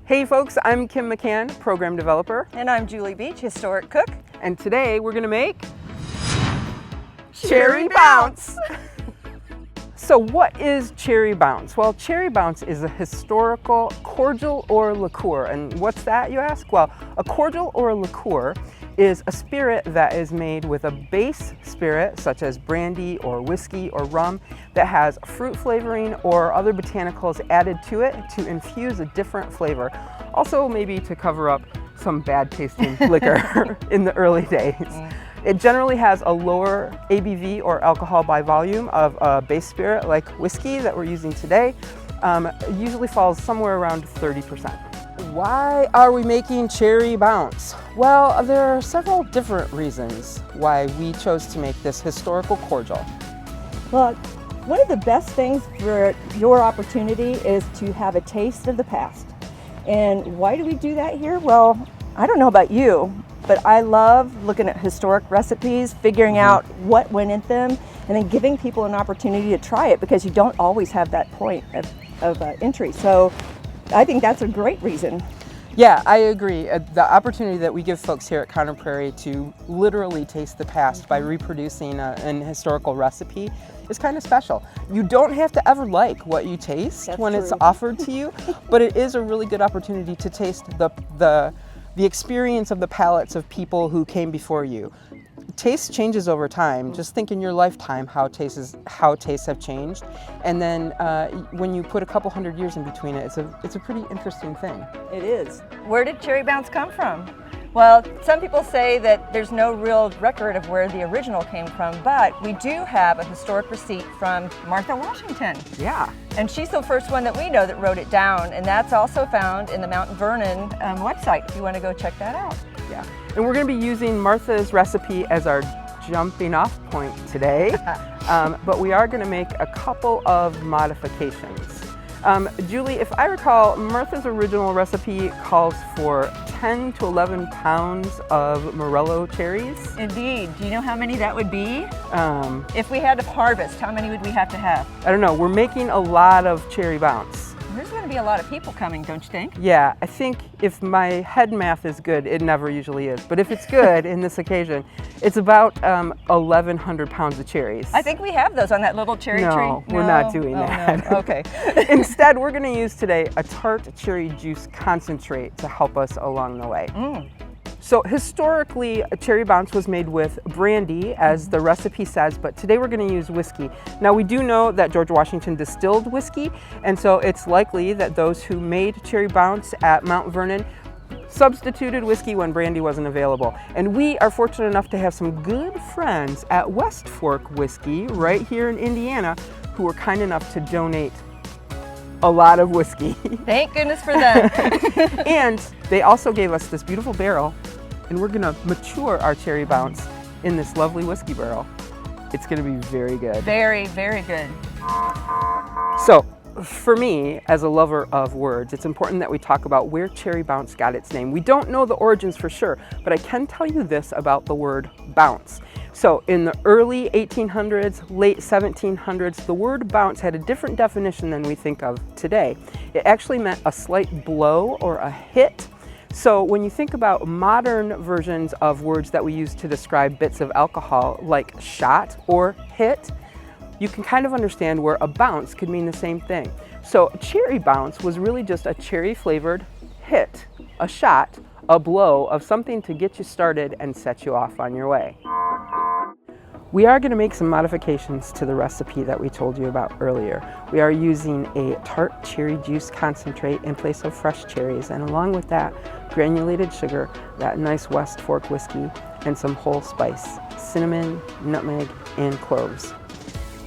Hey folks, I'm Kim McCann, program developer. And I'm Julie Beach, historic cook. And today we're gonna make cherry bounce. So what is cherry bounce? Well, cherry bounce is a historical cordial or liqueur. And what's that, you ask? Well, a cordial or a liqueur is a spirit that is made with a base spirit such as brandy or whiskey or rum that has fruit flavoring or other botanicals added to it to infuse a different flavor. Also maybe to cover up some bad tasting liquor in the early days. It generally has a lower ABV or alcohol by volume of a base spirit like whiskey that we're using today. It usually falls somewhere around 30%. Why are we making cherry bounce? Well, there are several different reasons why we chose to make this historical cordial. Well, one of the best things for your opportunity is to have a taste of the past. And why do we do that here? Well, I don't know about you, but I love looking at historic recipes, figuring out what went into them, and then giving people an opportunity to try it because you don't always have that point of entry. So I think that's a great reason. Yeah, I agree. The opportunity that we give folks here at Prairie to literally taste the past by reproducing an historical recipe is kind of special. You don't have to ever like what you taste when it's offered to you, but it is a really good opportunity to taste the experience of the palates of people who came before you. Taste changes over time. Just think in your lifetime how tastes have changed, and then when you put a couple hundred years in between it, it's a pretty interesting thing. It is. Where did cherry bounce come from? Well, some people say that there's no real record of where the original came from, but we do have a historic receipt from Martha Washington. Yeah. And she's the first one that we know that wrote it down, and that's also found in the Mount Vernon website if you want to go check that out. Yeah. And we're going to be using Martha's recipe as our jumping off point today, but we are going to make a couple of modifications. Julie, if I recall, Martha's original recipe calls for 10 to 11 pounds of Morello cherries. Indeed. Do you know how many that would be? If we had to harvest, how many would we have to have? I don't know. We're making a lot of cherry bounce. There's going to be a lot of people coming, don't you think? Yeah, I think if my head math is good, it never usually is, but if it's good in this occasion, it's about 1,100 pounds of cherries. I think we have those on that little cherry tree. No, we're not doing that. No. Okay. Instead, we're going to use today a tart cherry juice concentrate to help us along the way. So historically, a cherry bounce was made with brandy, as the recipe says, but today we're going to use whiskey. Now we do know that George Washington distilled whiskey, and so it's likely that those who made cherry bounce at Mount Vernon substituted whiskey when brandy wasn't available. And we are fortunate enough to have some good friends at West Fork Whiskey right here in Indiana who were kind enough to donate a lot of whiskey. Thank goodness for them. And they also gave us this beautiful barrel, and we're gonna mature our cherry bounce in this lovely whiskey barrel. It's gonna be very good. Very, very good. So, for me, as a lover of words, it's important that we talk about where cherry bounce got its name. We don't know the origins for sure, but I can tell you this about the word bounce. So in the early 1800s, late 1700s, the word bounce had a different definition than we think of today. It actually meant a slight blow or a hit. So when you think about modern versions of words that we use to describe bits of alcohol, like shot or hit, you can kind of understand where a bounce could mean the same thing. So cherry bounce was really just a cherry flavored hit, a shot, a blow of something to get you started and set you off on your way. We are going to make some modifications to the recipe that we told you about earlier. We are using a tart cherry juice concentrate in place of fresh cherries, and along with that, granulated sugar, that nice West Fork whiskey, and some whole spice, cinnamon, nutmeg, and cloves.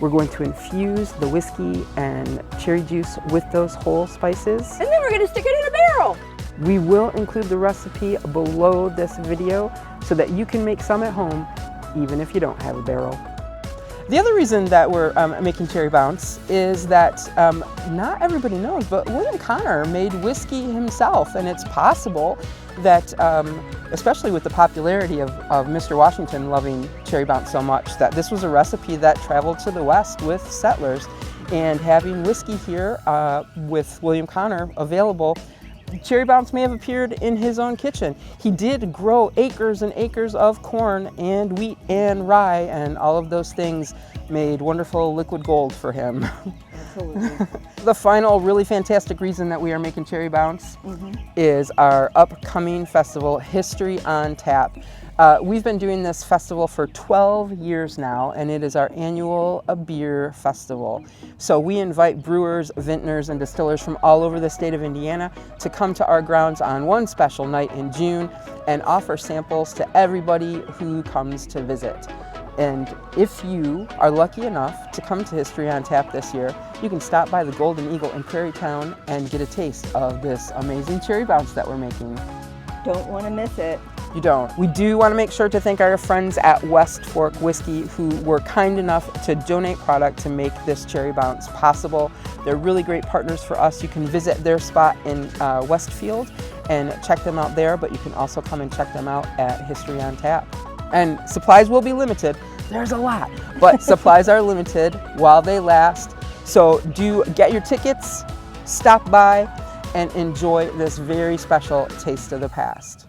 We're going to infuse the whiskey and cherry juice with those whole spices. And then we're going to stick it in a barrel. We will include the recipe below this video so that you can make some at home, even if you don't have a barrel. The other reason that we're making cherry bounce is that not everybody knows, but William Connor made whiskey himself, and it's possible that, especially with the popularity of Mr. Washington loving cherry bounce so much, that this was a recipe that traveled to the West with settlers, and having whiskey here with William Connor available cherry bounce may have appeared in his own kitchen. He did grow acres and acres of corn and wheat and rye, and all of those things made wonderful liquid gold for him. Absolutely. The final really fantastic reason that we are making cherry bounce is our upcoming festival, History on Tap. We've been doing this festival for 12 years now, and it is our annual beer festival. So we invite brewers, vintners, and distillers from all over the state of Indiana to come to our grounds on one special night in June and offer samples to everybody who comes to visit. And if you are lucky enough to come to History on Tap this year, you can stop by the Golden Eagle in Prairie Town and get a taste of this amazing cherry bounce that we're making. Don't want to miss it. You don't. We do want to make sure to thank our friends at West Fork Whiskey who were kind enough to donate product to make this cherry bounce possible. They're really great partners for us. You can visit their spot in Westfield and check them out there, but you can also come and check them out at History on Tap. And supplies will be limited. There's a lot, but supplies are limited while they last. So do get your tickets, stop by, and enjoy this very special taste of the past.